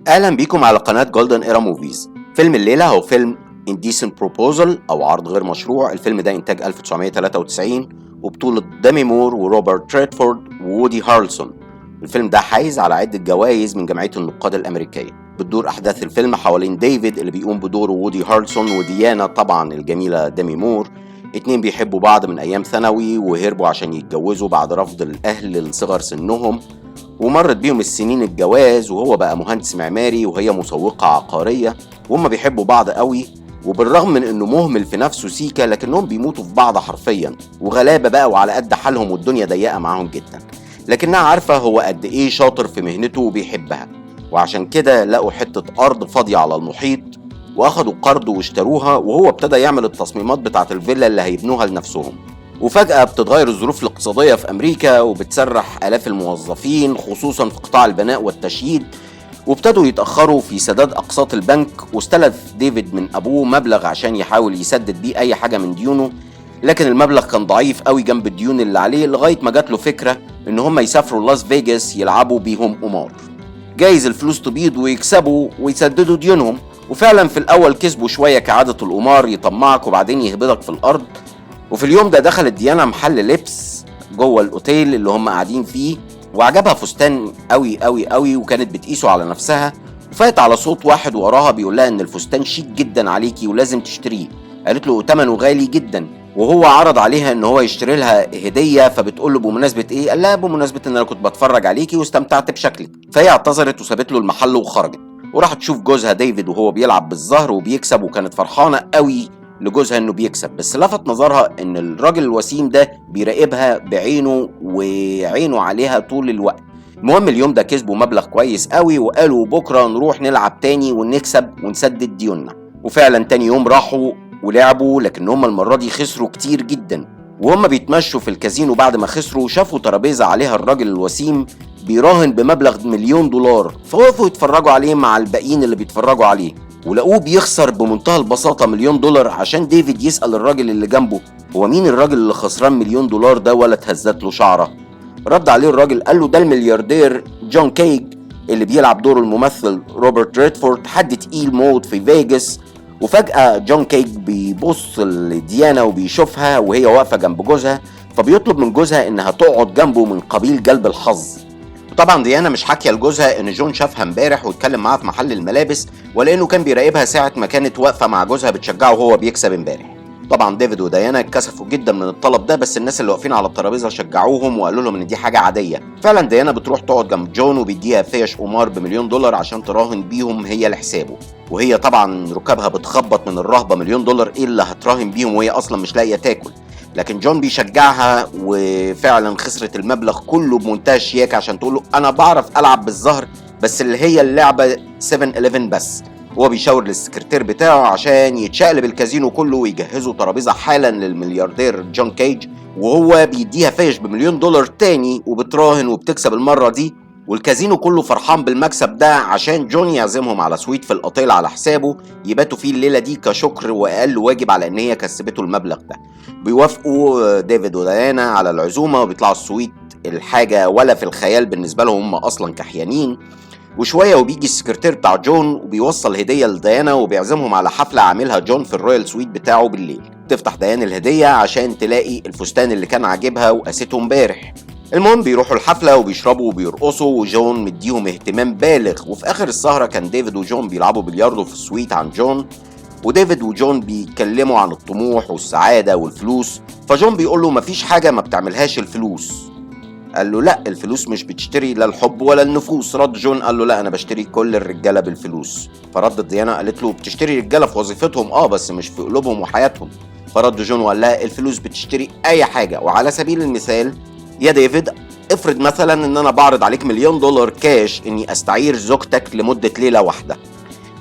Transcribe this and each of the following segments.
اهلا بيكم على قناة جولدن ايرا موفيز. فيلم الليلة هو فيلم Indecent Proposal او عرض غير مشروع. الفيلم ده انتاج 1993 وبطولة دامي مور وروبرت ريدفورد وودي هارلسون. الفيلم ده حايز على عدة جوائز من جمعية النقاد الامريكية. بتدور احداث الفيلم حوالين ديفيد اللي بيقوم بدوره وودي هارلسون وديانا طبعا الجميلة دامي مور. اتنين بيحبوا بعض من ايام ثانوي وهربوا عشان يتجوزوا بعد رفض الاهل لصغر سنهم، ومرت بيهم السنين الجواز وهو بقى مهندس معماري وهي مسوقة عقارية، وهم بيحبوا بعض قوي. وبالرغم من انه مهمل في نفسه سيكا لكنهم بيموتوا في بعض حرفيا، وغلابة بقى وعلى قد حالهم والدنيا ضيقة معاهم جدا، لكنها عارفة هو قد ايه شاطر في مهنته وبيحبها. وعشان كده لقوا حتة ارض فاضية على المحيط واخدوا قرض واشتروها، وهو ابتدى يعمل التصميمات بتاعة الفيلا اللي هيبنوها لنفسهم. وفجأة بتتغير الظروف الاقتصادية في أمريكا وبتسرح آلاف الموظفين خصوصا في قطاع البناء والتشييد، وابتدوا يتأخروا في سداد أقساط البنك. واستلف ديفيد من أبوه مبلغ عشان يحاول يسدد بيه أي حاجة من ديونه، لكن المبلغ كان ضعيف قوي جنب الديون اللي عليه، لغاية ما جات له فكرة إن هم يسافروا لاس فيجاس يلعبوا بيهم قمار، جايز الفلوس تبيض ويكسبوا ويسددوا ديونهم. وفعلا في الأول كسبوا شوية كعادة القمار، يطمعك وبعدين يهبطك في الأرض. وفي اليوم ده دخلت ديانا محل لبس جوه الاوتيل اللي هم قاعدين فيه، وعجبها فستان قوي قوي قوي وكانت بتقيسه على نفسها، وفات على صوت واحد وراها بيقول لها ان الفستان شيك جدا عليكي ولازم تشتريه. قالت له ثمنه غالي جدا، وهو عرض عليها ان هو يشتري لها هديه، فبتقول له بمناسبه ايه؟ قال لها بمناسبه ان انا كنت بتفرج عليكي واستمتعت بشكلك. فهي اعتذرت وسابت له المحل وخرجت، وراحت تشوف جوزها ديفيد وهو بيلعب بالزهر وبيكسب، وكانت فرحانه قوي لجوزها انه بيكسب. بس لفت نظرها ان الراجل الوسيم ده بيراقبها بعينه وعينه عليها طول الوقت. المهم اليوم ده كسبوا مبلغ كويس قوي، وقالوا بكره نروح نلعب تاني ونكسب ونسدد ديوننا. وفعلا تاني يوم راحوا ولعبوا، لكن هم المره دي خسروا كتير جدا. وهم بيتمشوا في الكازينو بعد ما خسروا شافوا ترابيزه عليها الراجل الوسيم بيراهن بمبلغ $1,000,000، فوقفوا يتفرجوا عليه مع الباقيين اللي بيتفرجوا عليه، ولقوه بيخسر بمنتهى البساطة $1,000,000. عشان ديفيد يسأل الراجل اللي جنبه هو مين الراجل اللي خسران $1,000,000 ده، ولا اتهزت له شعره. رد عليه الراجل قال له ده الملياردير جون كيج اللي بيلعب دور الممثل روبرت ريدفورد، حد تقيل موت في فيجاس. وفجأة جون كيج بيبص لديانا وبيشوفها وهي واقفة جنب جوزها، فبيطلب من جوزها انها تقعد جنبه من قبيل جلب الحظ. طبعا ديانا مش حاكيه لجوزها ان جون شافها امبارح واتكلم معاها في محل الملابس، ولا انه كان بيراقبها ساعه ما كانت واقفه مع جوزها بتشجعه وهو بيكسب امبارح. طبعا ديفيد وديانا اتكسفوا جدا من الطلب ده، بس الناس اللي واقفين على الترابيزه شجعوهم وقالوا لهم ان دي حاجه عاديه. فعلا ديانا بتروح تقعد جنب جون وبيديها فيش قمار $1,000,000 عشان تراهن بيهم هي لحسابه، وهي طبعا ركابها بتخبط من الرهبه. $1,000,000 ايه اللي هتراهن بيهم وهي اصلا مش لاقيه تاكل؟ لكن جون بيشجعها، وفعلا خسرت المبلغ كله بمنتهى الشياكة عشان تقوله انا بعرف العب بالزهر بس اللي هي اللعبة 7-11 بس. هو بيشاور للسكرتير بتاعه عشان يتشقلب الكازينو كله ويجهزوا ترابيزة حالا للملياردير جون كيج، وهو بيديها فيش $1,000,000 تاني وبتراهن وبتكسب المرة دي. والكازينو كله فرحان بالمكسب ده عشان جون يعزمهم على سويت في الاوتيل على حسابه يباتوا فيه الليله دي كشكر واقل واجب على ان هي كسبته المبلغ ده. بيوافقوا ديفيد وديانا على العزومه وبيطلعوا السويت الحاجه ولا في الخيال بالنسبه لهم، هم اصلا كحيانين. وشويه وبيجي السكرتير بتاع جون وبيوصل هديه لديانا وبيعزمهم على حفله عاملها جون في الرويال سويت بتاعه بالليل. تفتح ديانا الهديه عشان تلاقي الفستان اللي كان عاجبها وقاسته امبارح. المهم بيروحوا الحفلة وبيشربوا وبيرقصوا وجون مديهم اهتمام بالغ. وفي آخر السهرة كان ديفيد وجون بيلعبوا بلياردو في السويت عن جون، وديفيد وجون بيتكلموا عن الطموح والسعادة والفلوس. فجون بيقول له مفيش حاجة ما بتعملهاش الفلوس. قال له لا الفلوس مش بتشتري لا الحب ولا النفوس. رد جون قال له لا انا بشتري كل الرجالة بالفلوس. فردت ديانا قالت له بتشتري رجالة في وظيفتهم بس مش في قلوبهم وحياتهم. فرد جون وقال لها الفلوس بتشتري اي حاجة. وعلى سبيل المثال يا ديفيد افرض مثلا ان انا بعرض عليك $1,000,000 كاش اني استعير زوجتك لمدة ليلة واحدة،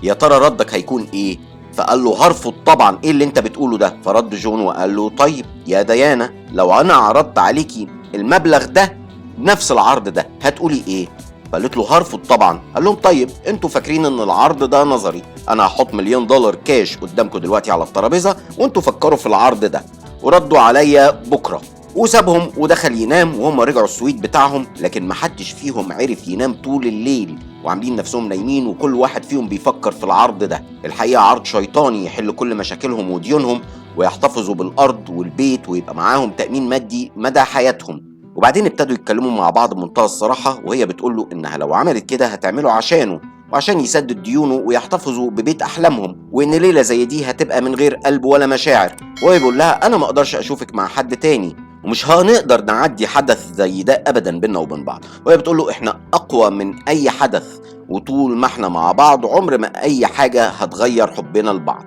يا ترى ردك هيكون ايه؟ فقال له هرفض طبعا، ايه اللي انت بتقوله ده؟ فرد جون وقال له طيب يا ديانا لو انا عرضت عليكي المبلغ ده نفس العرض ده هتقولي ايه؟ فقالت له هرفض طبعا. قال لهم طيب انتوا فاكرين ان العرض ده نظري؟ انا هحط $1,000,000 كاش قدامكم دلوقتي على الترابيزة وانتوا فكروا في العرض ده وردوا عليا بكرة. وسابهم ودخل ينام، وهم رجعوا السويت بتاعهم، لكن محدش فيهم عرف ينام طول الليل، وعاملين نفسهم نايمين وكل واحد فيهم بيفكر في العرض ده. الحقيقة عرض شيطاني يحل كل مشاكلهم وديونهم ويحتفظوا بالأرض والبيت ويبقى معاهم تأمين مادي مدى حياتهم. وبعدين ابتدوا يتكلموا مع بعض بمنتهى الصراحة، وهي بتقوله إنها لو عملت كده هتعمله عشانه وعشان يسدد ديونه ويحتفظوا ببيت أحلامهم، وإن ليلة زي دي هتبقى من غير قلب ولا مشاعر. وهو بيقول لها أنا ما أقدرش أشوفك مع حد تاني، ومش هنقدر نعدي حدث زي ده أبدا بينا وبين بعض. وهي بتقول له إحنا أقوى من أي حدث، وطول ما إحنا مع بعض عمر ما أي حاجة هتغير حبنا لبعض.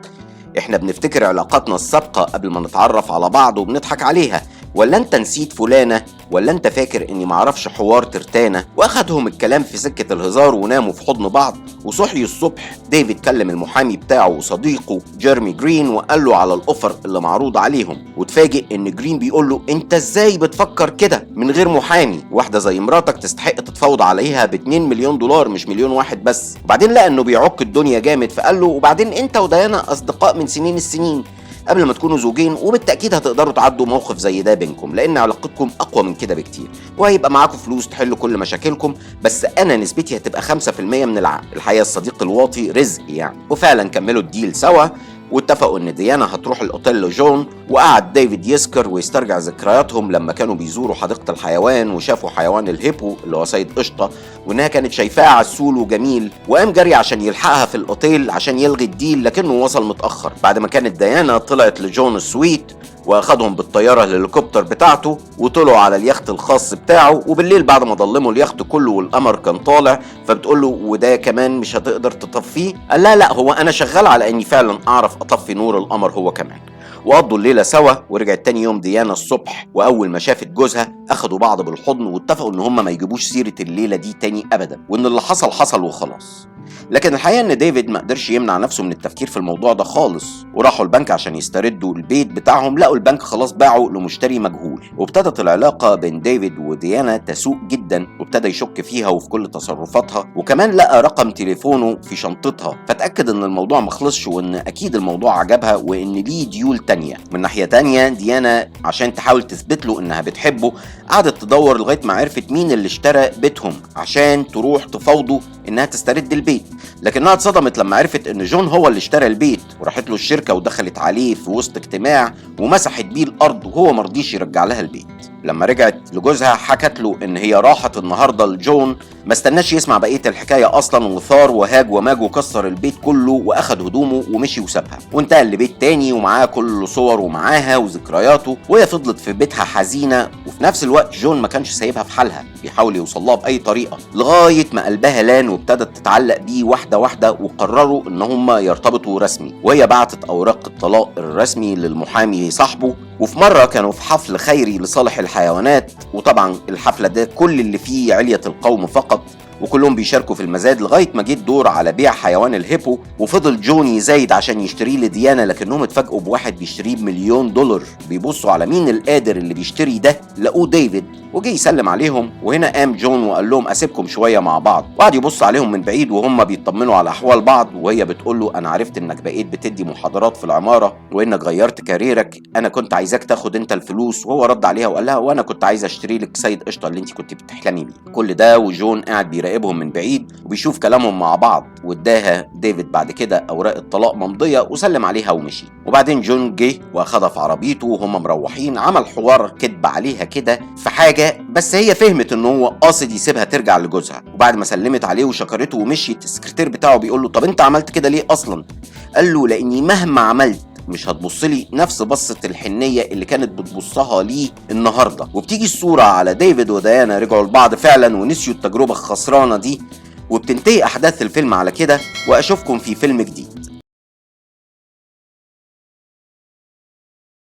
إحنا بنفتكر علاقاتنا السابقة قبل ما نتعرف على بعض وبنضحك عليها، ولا انت نسيت فلانة، ولا انت فاكر اني معرفش حوار ترتانة. واخدهم الكلام في سكة الهزار وناموا في حضن بعض. وصحي الصبح ديفيد كلم المحامي بتاعه وصديقه جيرمي جرين وقال له على الاوفر اللي معروض عليهم، وتفاجئ ان جرين بيقول له انت ازاي بتفكر كده من غير محامي؟ واحدة زي مراتك تستحق تتفاوض عليها ب2 مليون دولار مش مليون واحد بس. وبعدين لقى انه بيعك الدنيا جامد، فقال له وبعدين انت وديانا اصدقاء من سنين السنين قبل ما تكونوا زوجين، وبالتأكيد هتقدروا تعدوا موقف زي ده بينكم، لأن علاقتكم أقوى من كده بكتير، وهيبقى معاكم فلوس تحلوا كل مشاكلكم، بس أنا نسبتي هتبقى 5% من العقد. الحقيقة الصديق الواطي رزق يعني. وفعلا كملوا الديل سوا، واتفقوا ان ديانا هتروح الاوتيل لجون، وقعد ديفيد يسكر ويسترجع ذكرياتهم لما كانوا بيزوروا حديقة الحيوان وشافوا حيوان الهيبو اللي هو سيد قشطة، وانها كانت شايفاه عسول وجميل، وقام جري عشان يلحقها في الاوتيل عشان يلغي الديل، لكنه وصل متأخر بعد ما كانت ديانا طلعت لجون السويت، واخدهم بالطياره الهليكوبتر بتاعته وطلعوا على اليخت الخاص بتاعه. وبالليل بعد ما ضلموا اليخت كله والقمر كان طالع، فبتقول له وده كمان مش هتقدر تطفيه؟ قال لا هو انا شغال على اني فعلا اعرف اطفي نور القمر هو كمان. وقضوا الليله سوا، ورجعت تاني يوم ديانا الصبح، واول ما شافت جوزها اخدوا بعض بالحضن واتفقوا ان هم ما يجيبوش سيره الليله دي تاني ابدا، وان اللي حصل حصل وخلاص. لكن الحقيقه ان ديفيد ما قدرش يمنع نفسه من التفكير في الموضوع ده خالص، وراحوا البنك عشان يستردوا البيت بتاعهم، لقوا البنك خلاص باعه لمشتري مجهول. وابتدت العلاقه بين ديفيد وديانا تسوء جدا، وابتدى يشك فيها وفي كل تصرفاتها، وكمان لقى رقم تليفونه في شنطتها، فتاكد ان الموضوع ما خلصش وان اكيد الموضوع عجبها وان ليه ديول تانية. من ناحيه تانية ديانا عشان تحاول تثبت له انها بتحبه قعدت تدور لغايه ما عرفت مين اللي اشترى بيتهم عشان تروح تفاوضه انها تسترد البيت، لكنها اتصدمت لما عرفت ان جون هو اللي اشترى البيت، وراحت له الشركه ودخلت عليه في وسط اجتماع ومسحت بيه الارض، وهو مرضيش يرجع لها البيت. لما رجعت لجوزها حكت له ان هي راحت النهارده لجون، ما استناش يسمع بقيه الحكايه اصلا، وثار وهاج وماج وكسر البيت كله واخد هدومه ومشي وسابها، وانتقل لبيت تاني ومعاه كل صور ومعاها وذكرياته، وهي فضلت في بيتها حزينه. وفي نفس الوقت جون ما كانش سايبها في حالها، بيحاول يوصل لها باي طريقه، لغايه ما قلبها لان وابتدت تتعلق بيه واحده واحده، وقرروا ان هم يرتبطوا رسمي. وهي بعتت اوراق الطلاق الرسمي للمحامي صاحبه. وفي مره كانوا في حفل خيري لصالح الحيوانات، وطبعا الحفله ده كل اللي فيه علية القوم فقط، وكلهم بيشاركوا في المزاد، لغايه ما جه الدور على بيع حيوان الهيبو، وفضل جون يزايد عشان يشتريه لديانا، لكنهم اتفاجئوا بواحد بيشتريه ب1 مليون دولار. بيبصوا على مين القادر اللي بيشتري ده، لقوه ديفيد، وجي يسلم عليهم. وهنا قام جون وقال لهم اسيبكم شويه مع بعض، وقعد يبص عليهم من بعيد وهم بيطمنوا على احوال بعض، وهي بتقول له انا عرفت انك بقيت بتدي محاضرات في العماره وانك غيرت كاريرك، انا كنت عايزاك تاخد انت الفلوس. وهو رد عليها وقال لها وانا كنت عايز اشتري لك سيد قشطه اللي انت كنت بتحلمي بيه. كل ده وجون قاعد بيراقبهم من بعيد وبيشوف كلامهم مع بعض. واداها ديفيد بعد كده اوراق الطلاق ممضيه وسلم عليها ومشي. وبعدين جون جه واخدها في عربيته وهم مروحين، عمل حوار كدب عليها كده في حاجه، بس هي فهمت ان هو قاصد يسيبها ترجع لجوزها. وبعد ما سلمت عليه وشكرته ومشيت، السكرتير بتاعه بيقول له طب انت عملت كده ليه اصلا؟ قال له لاني مهما عملت مش هتبصلي نفس بصة الحنية اللي كانت بتبصها ليه النهاردة. وبتيجي الصورة على ديفيد وديانا رجعوا لبعض فعلا ونسيوا التجربة الخسرانة دي، وبتنتهي أحداث الفيلم على كده. وأشوفكم في فيلم جديد.